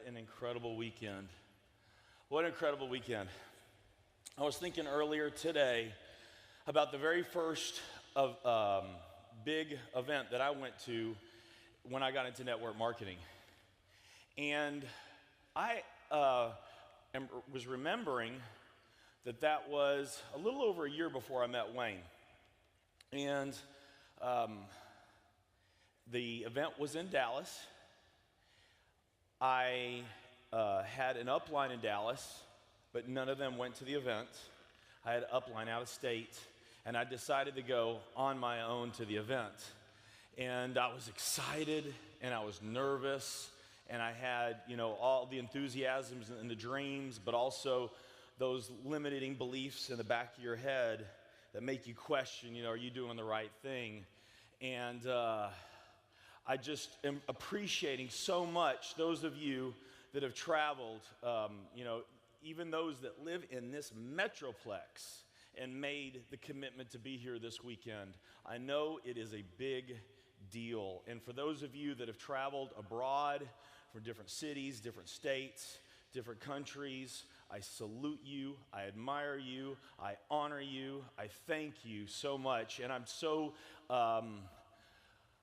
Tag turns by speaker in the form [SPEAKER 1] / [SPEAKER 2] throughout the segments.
[SPEAKER 1] an incredible weekend. What an incredible weekend. I was thinking earlier today about the very first big event that I went to when I got into network marketing. And I was remembering that was a little over a year before I met Wayne. And the event was in Dallas. I had an upline in Dallas, but none of them went to the event. I had an upline out of state, and I decided to go on my own to the event. And I was excited, and I was nervous, and I had, all the enthusiasms and the dreams, but also those limiting beliefs in the back of your head that make you question, are you doing the right thing? And I just am appreciating so much those of you that have traveled, even those that live in this metroplex and made the commitment to be here this weekend. I know it is a big deal. And for those of you that have traveled abroad from different cities, different states, different countries, I salute you, I admire you, I honor you, I thank you so much. And I'm so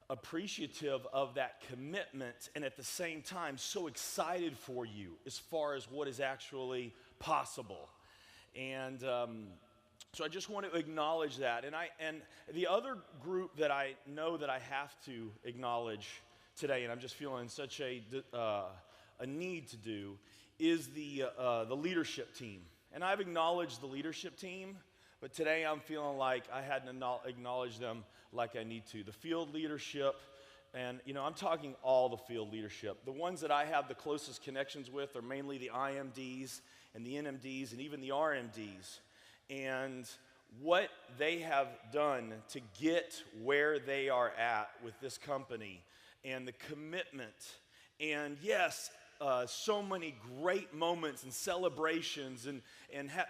[SPEAKER 1] appreciative of that commitment, and at the same time so excited for you as far as what is actually possible. And so I just want to acknowledge that. And the other group that I know that I have to acknowledge today, and I'm just feeling such a need to do, is the leadership team. And I've acknowledged the leadership team, but today I'm feeling like I hadn't acknowledged them like I need to. The field leadership, and I'm talking all the field leadership. The ones that I have the closest connections with are mainly the IMDs and the NMDs and even the RMDs. And what they have done to get where they are at with this company and the commitment, and yes, so many great moments and celebrations and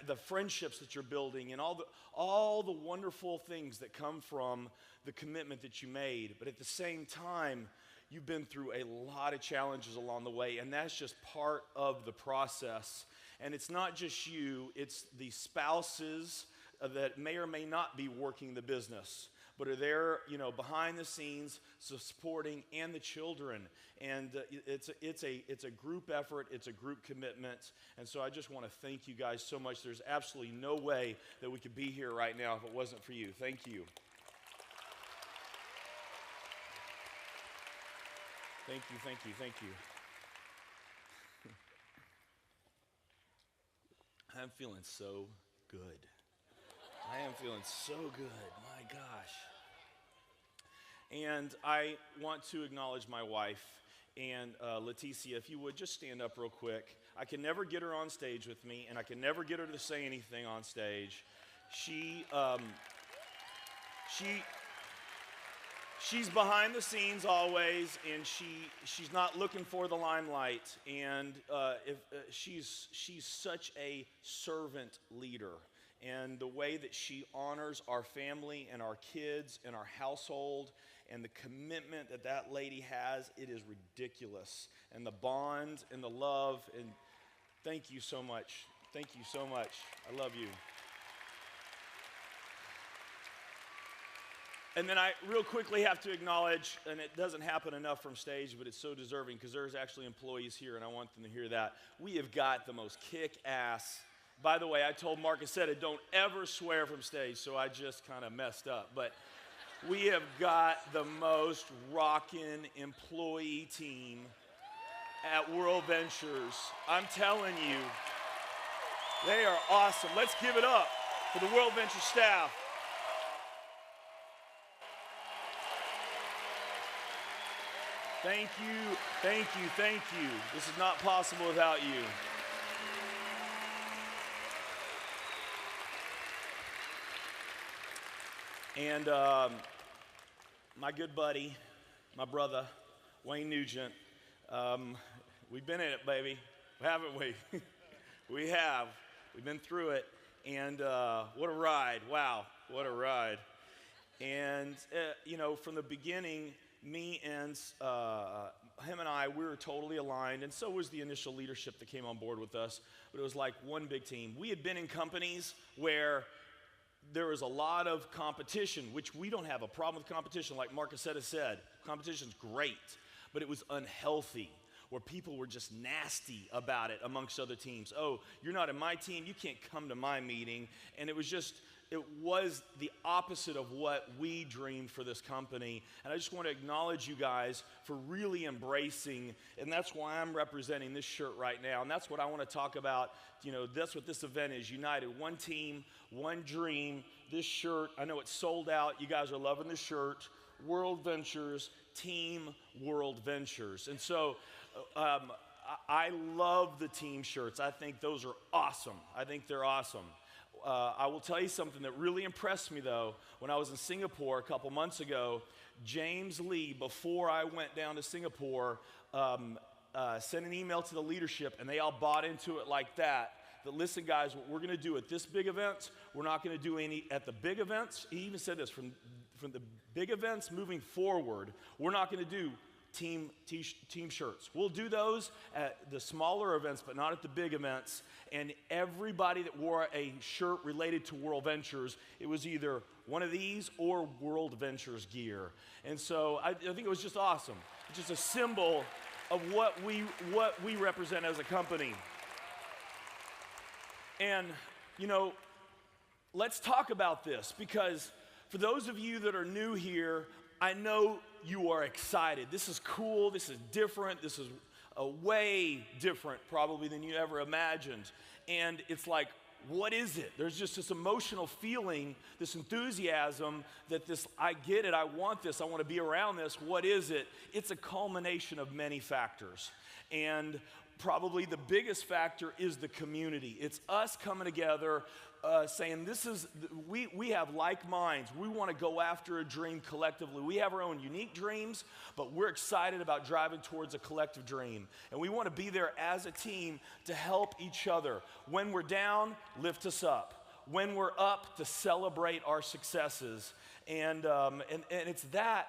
[SPEAKER 1] the friendships that you're building and all the wonderful things that come from the commitment that you made. But at the same time, you've been through a lot of challenges along the way, and that's just part of the process. And it's not just you, it's the spouses that may or may not be working the business, but are there, behind the scenes, supporting, and the children. And it's a group effort, it's a group commitment. And so I just want to thank you guys so much. There's absolutely no way that we could be here right now if it wasn't for you. Thank you. Thank you, thank you, thank you. I'm feeling so good. I am feeling so good, my gosh. And I want to acknowledge my wife, and Leticia, if you would just stand up real quick. I can never get her on stage with me, and I can never get her to say anything on stage. She's behind the scenes always, and she's not looking for the limelight. And she's such a servant leader. And the way that she honors our family and our kids and our household and the commitment that lady has, it is ridiculous. And the bond and the love, and thank you so much. Thank you so much. I love you. And then I real quickly have to acknowledge, and it doesn't happen enough from stage, but it's so deserving because there's actually employees here, and I want them to hear that. We have got the most kick-ass. By the way, I told Mark Aceta, don't ever swear from stage, so I just kind of messed up. But we have got the most rockin' employee team at WorldVentures. I'm telling you, they are awesome. Let's give it up for the WorldVentures staff. Thank you, thank you, thank you. This is not possible without you. And my good buddy, my brother, Wayne Nugent, we've been in it, baby, haven't we? We have. We've been through it. And what a ride. Wow, what a ride. And, from the beginning, me and him and I, we were totally aligned, and so was the initial leadership that came on board with us, but it was like one big team. We had been in companies where there was a lot of competition, which we don't have a problem with competition. Like Marcus said, competition's great, but it was unhealthy, where people were just nasty about it amongst other teams. Oh, you're not in my team, you can't come to my meeting. And it was the opposite of what we dreamed for this company. And I just want to acknowledge you guys for really embracing, and that's why I'm representing this shirt right now. And that's what I want to talk about. You know, that's what this event is, united. One team, one dream. This shirt, I know it's sold out. You guys are loving the shirt. WorldVentures, Team WorldVentures. And so I love the team shirts. I think those are awesome. I think they're awesome. I will tell you something that really impressed me, though. When I was in Singapore a couple months ago, James Lee, before I went down to Singapore, sent an email to the leadership, and they all bought into it like that. That, listen, guys, what we're going to do at this big event, we're not going to do any at the big events. He even said this, from the big events moving forward, we're not going to do team shirts. We'll do those at the smaller events, but not at the big events. And everybody that wore a shirt related to WorldVentures, it was either one of these or WorldVentures gear. And so I think it was just awesome. It's just a symbol of what we represent as a company. And, you know, let's talk about this, because for those of you that are new here, I know you are excited. This is cool. This is different. This is way different probably than you ever imagined. And it's like, what is it? There's just this emotional feeling, this enthusiasm that I get it, I want this, I want to be around this. What is it? It's a culmination of many factors. And probably the biggest factor is the community. It's us coming together, saying we have like minds. We want to go after a dream collectively. We have our own unique dreams, but we're excited about driving towards a collective dream. And we want to be there as a team to help each other. When we're down, lift us up. When we're up, to celebrate our successes. And it's that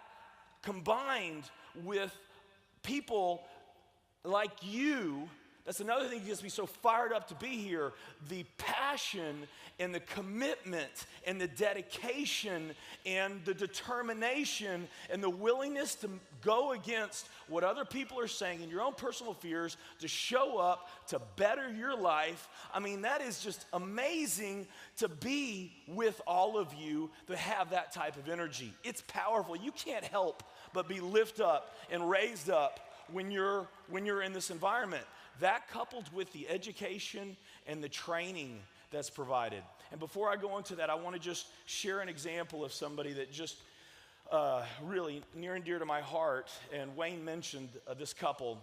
[SPEAKER 1] combined with people like you. That's another thing that gets me so fired up to be here. The passion and the commitment and the dedication and the determination and the willingness to go against what other people are saying and your own personal fears to show up to better your life. I mean, that is just amazing to be with all of you that have that type of energy. It's powerful. You can't help but be lifted up and raised up when you're in this environment. That coupled with the education and the training that's provided. And before I go into that, I want to just share an example of somebody that just really near and dear to my heart. And Wayne mentioned this couple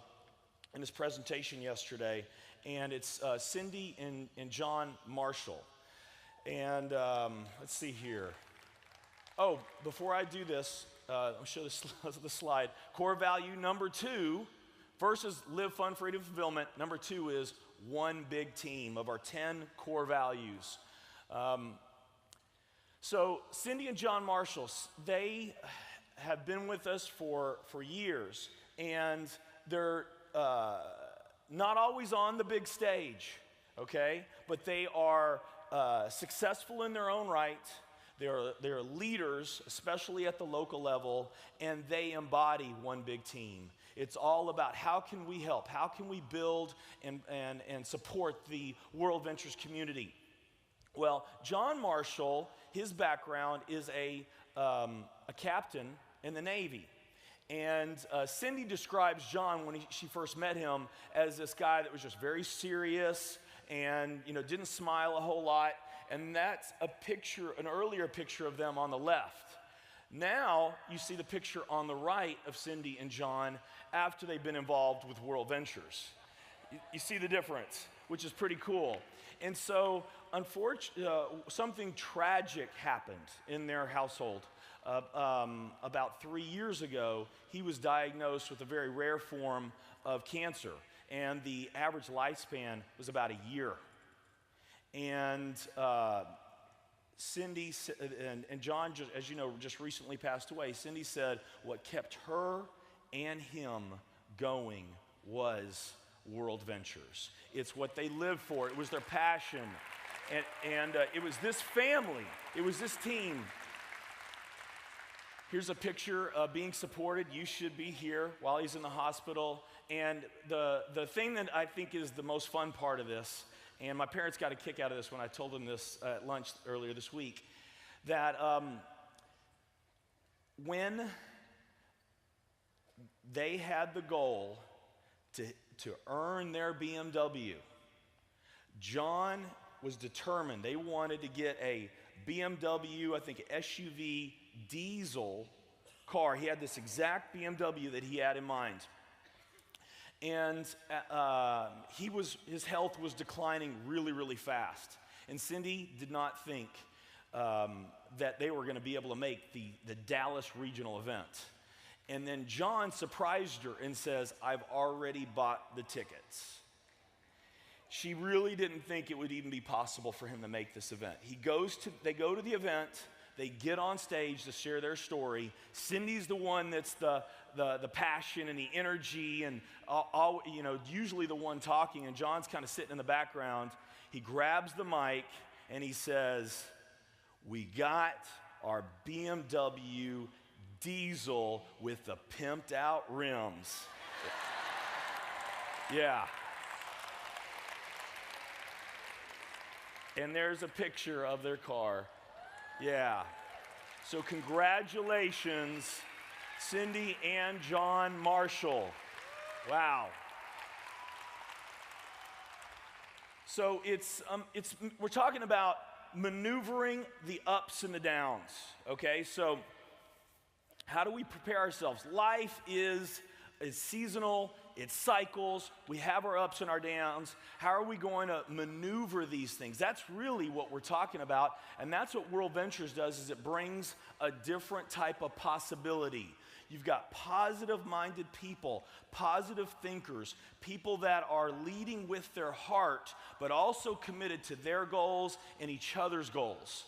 [SPEAKER 1] in his presentation yesterday. And it's Cindy and John Marshall. And let's see here. Oh, before I do this, I'll show the slide. Core value number 2. First is live fun, freedom, fulfillment. Number 2 is one big team of our 10 core values. So Cindy and John Marshall, they have been with us for years, and they're not always on the big stage, okay? But they are successful in their own right. They're leaders, especially at the local level, and they embody one big team. It's all about how can we help, how can we build and support the WorldVentures community. Well, John Marshall, his background is a captain in the Navy. And Cindy describes John when she first met him as this guy that was just very serious and didn't smile a whole lot. And that's an earlier picture of them on the left. Now you see the picture on the right of Cindy and John after they've been involved with WorldVentures. You see the difference, which is pretty cool. And so, unfortunately, something tragic happened in their household. About 3 years ago, he was diagnosed with a very rare form of cancer, and the average lifespan was about a year. And Cindy and John, as you know, just recently passed away. Cindy said what kept her and him going was WorldVentures. It's what they lived for. It was their passion. And it was this family. It was this team. Here's a picture of being supported. You should be here while he's in the hospital. And the thing that I think is the most fun part of this, and my parents got a kick out of this when I told them this at lunch earlier this week, that when they had the goal to earn their BMW, John was determined. They wanted to get a BMW, I think SUV diesel car. He had this exact BMW that he had in mind. And his health was declining really, really fast. And Cindy did not think that they were going to be able to make the Dallas regional event. And then John surprised her and says, I've already bought the tickets. She really didn't think it would even be possible for him to make this event. They go to the event, they get on stage to share their story. Cindy's the one that's the passion and the energy and usually the one talking, and John's kind of sitting in the background. He grabs the mic and he says, we got our BMW diesel with the pimped out rims. Yeah. And there's a picture of their car. Yeah. So congratulations, Cindy and John Marshall. Wow. So we're talking about maneuvering the ups and the downs, okay? So how do we prepare ourselves? Life is seasonal, it cycles, we have our ups and our downs. How are we going to maneuver these things? That's really what we're talking about, and that's what WorldVentures does, is it brings a different type of possibility. You've got positive-minded people, positive thinkers, people that are leading with their heart, but also committed to their goals and each other's goals.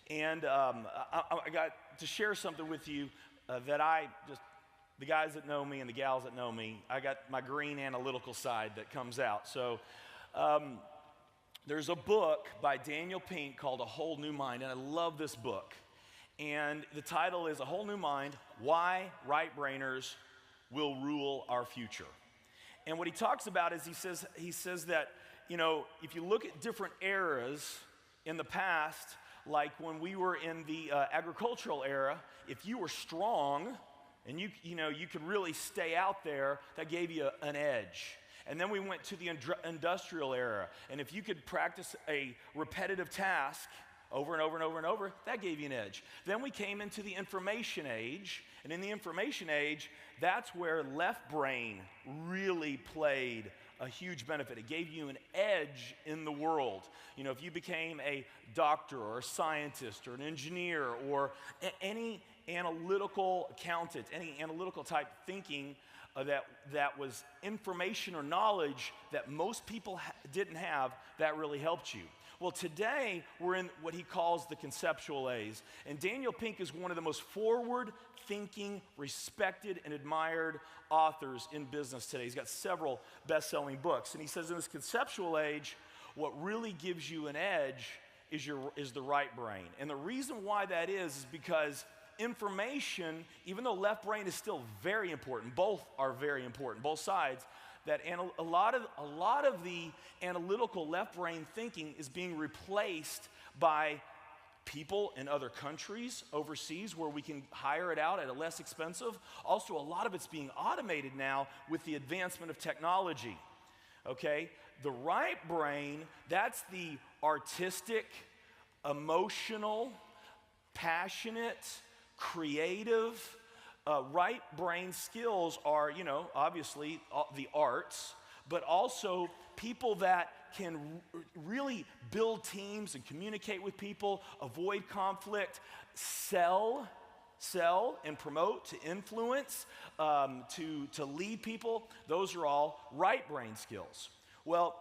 [SPEAKER 1] And I got to share something with you the guys that know me and the gals that know me, I got my green analytical side that comes out. So there's a book by Daniel Pink called A Whole New Mind, and I love this book. And the title is A Whole New Mind, Why Right-Brainers Will Rule Our Future. And what he talks about is he says that, if you look at different eras in the past, like when we were in the agricultural era, if you were strong, and you could really stay out there, that gave you an edge. And then we went to the industrial era, and if you could practice a repetitive task over and over and over and over, that gave you an edge. Then we came into the information age, and in the information age, that's where left brain really played a huge benefit. It gave you an edge in the world. If you became a doctor or a scientist or an engineer or any analytical accountant, any analytical type thinking that was information or knowledge that most people didn't have, that really helped you. Well, today we're in what he calls the conceptual age, and Daniel Pink is one of the most forward-thinking, respected, and admired authors in business today. He's got several best-selling books, and he says in this conceptual age, what really gives you an edge is the right brain. And the reason why that is because information, even though left brain is still very important, both are very important, both sides, that a lot of the analytical left brain thinking is being replaced by people in other countries, overseas, where we can hire it out at a less expensive. Also, a lot of it's being automated now with the advancement of technology, okay? The right brain, that's the artistic, emotional, passionate, creative. Right brain skills are, obviously the arts, but also people that can really build teams and communicate with people, avoid conflict, sell and promote, to influence, to lead people. Those are all right brain skills. Well,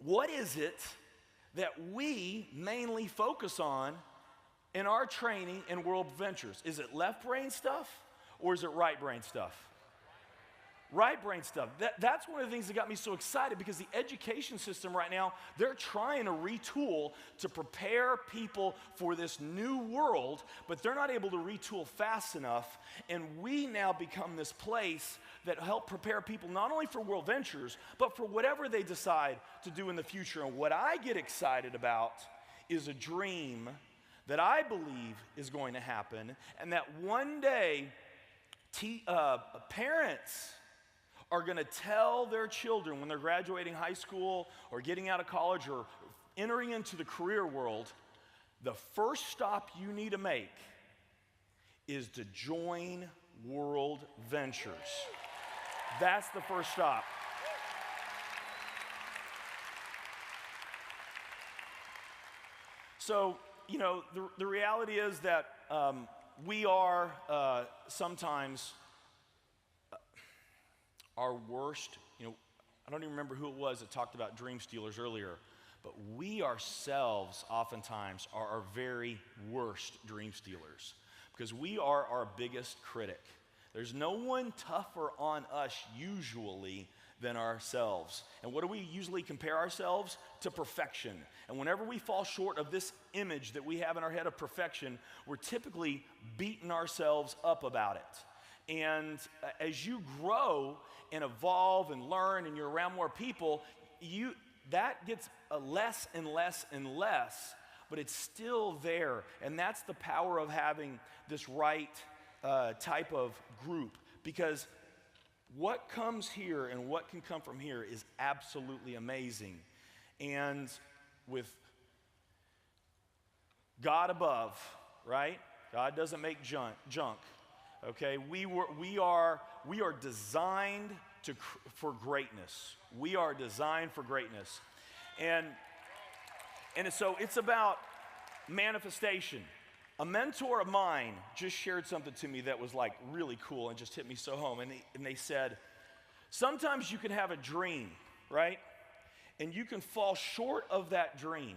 [SPEAKER 1] what is it that we mainly focus on in our training in WorldVentures? Is it left brain stuff or is it right brain stuff? Right brain stuff. That's one of the things that got me so excited, because the education system right now, they're trying to retool to prepare people for this new world, but they're not able to retool fast enough. And we now become this place that help prepare people not only for WorldVentures, but for whatever they decide to do in the future. And what I get excited about is a dream that I believe is going to happen, and that one day parents are going to tell their children when they're graduating high school or getting out of college or entering into the career world, the first stop you need to make is to join WorldVentures. That's the first stop. So, you know, the reality is that we are sometimes our worst, you know, I don't even remember who it was that talked about dream stealers earlier, but we ourselves oftentimes are our very worst dream stealers, because we are our biggest critic. There's no one tougher on us usually than ourselves. And what do we usually compare ourselves to? Perfection. And whenever we fall short of this image that we have in our head of perfection, we're typically beating ourselves up about it. And as you grow and evolve and learn and you're around more people, that gets less and less and less, but it's still there. And that's the power of having this right type of group, because what comes here and what can come from here is absolutely amazing. And with God above, right? God doesn't make junk. Okay, we are designed for greatness. We are designed for greatness, and so it's about manifestation. A mentor of mine just shared something to me that was like really cool and just hit me so home. And they said, sometimes you can have a dream, right? And you can fall short of that dream.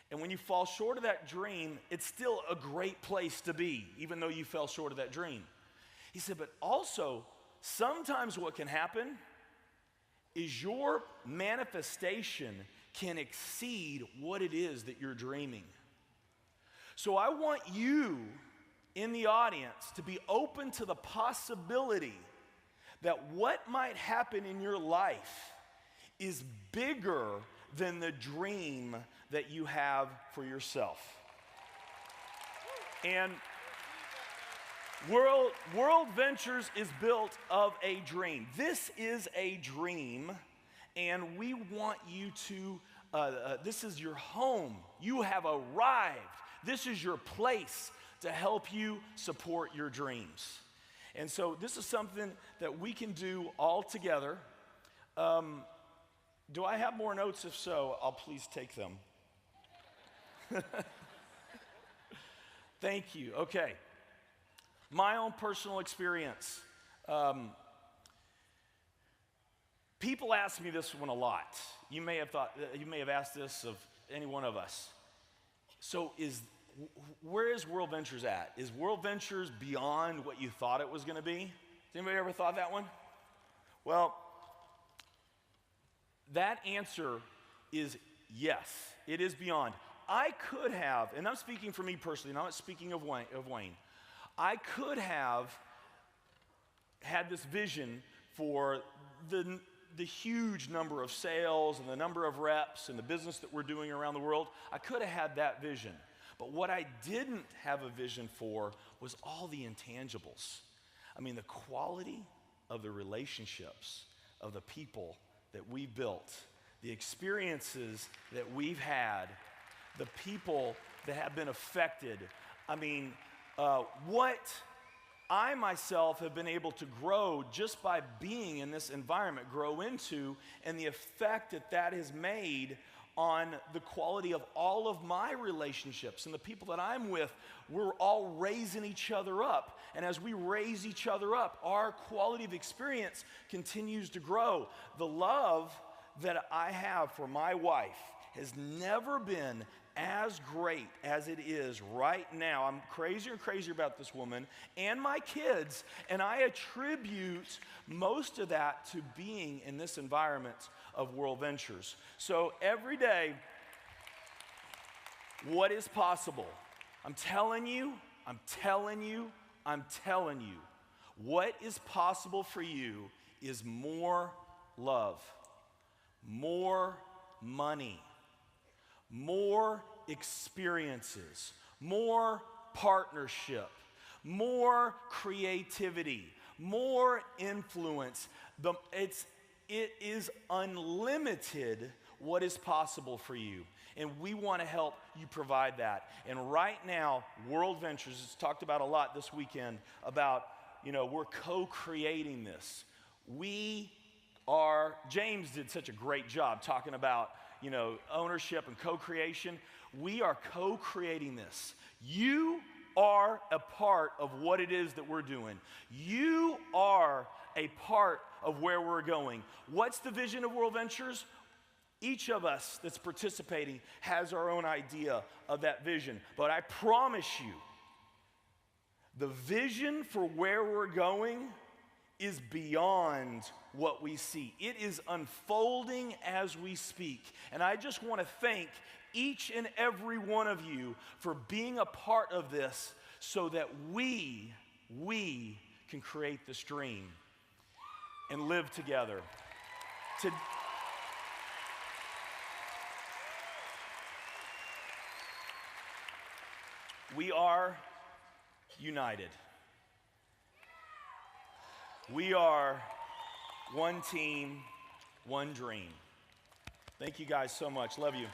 [SPEAKER 1] And when you fall short of that dream, it's still a great place to be, even though you fell short of that dream. He said, but also, sometimes what can happen is your manifestation can exceed what it is that you're dreaming. So I want you in the audience to be open to the possibility that what might happen in your life is bigger than the dream that you have for yourself. And WorldVentures is built of a dream. This is a dream, and we want you to, this is your home. You have arrived. This is your place to help you support your dreams. And so this is something that we can do all together. Do I have more notes? If so, I'll please take them. Thank you. Okay. My own personal experience. People ask me this one a lot. You may have asked this of any one of us. So where is WorldVentures at? Is WorldVentures beyond what you thought it was going to be? Has anybody ever thought that one? Well, that answer is yes, it is beyond. I could have, and I'm speaking for me personally, not speaking of Wayne. I could have had this vision for the huge number of sales and the number of reps and the business that we're doing around the world. I could have had that vision. But what I didn't have a vision for was all the intangibles. I mean, the quality of the relationships of the people that we built, the experiences that we've had, the people that have been affected. I mean, what I myself have been able to grow just by being in this environment, grow into, and the effect that that has made on the quality of all of my relationships and the people that I'm with. We're all raising each other up. And as we raise each other up, our quality of experience continues to grow. The love that I have for my wife has never been as great as it is right now. I'm crazier and crazier about this woman and my kids, and I attribute most of that to being in this environment of WorldVentures. So every day, what is possible? I'm telling you, what is possible for you is more love, more money, more experiences, more partnership, more creativity, more influence. It is unlimited what is possible for you. And we want to help you provide that. And right now, WorldVentures has talked about a lot this weekend about, we're co-creating this. James did such a great job talking about, ownership and co-creation. We are co-creating this. You are a part of what it is that we're doing. You are a part of where we're going. What's the vision of WorldVentures? Each of us that's participating has our own idea of that vision. But I promise you, the vision for where we're going is beyond what we see. It is unfolding as we speak. And I just want to thank each and every one of you for being a part of this so that we can create this dream and live together. We are united. We are one team, one dream. Thank you guys so much. Love you.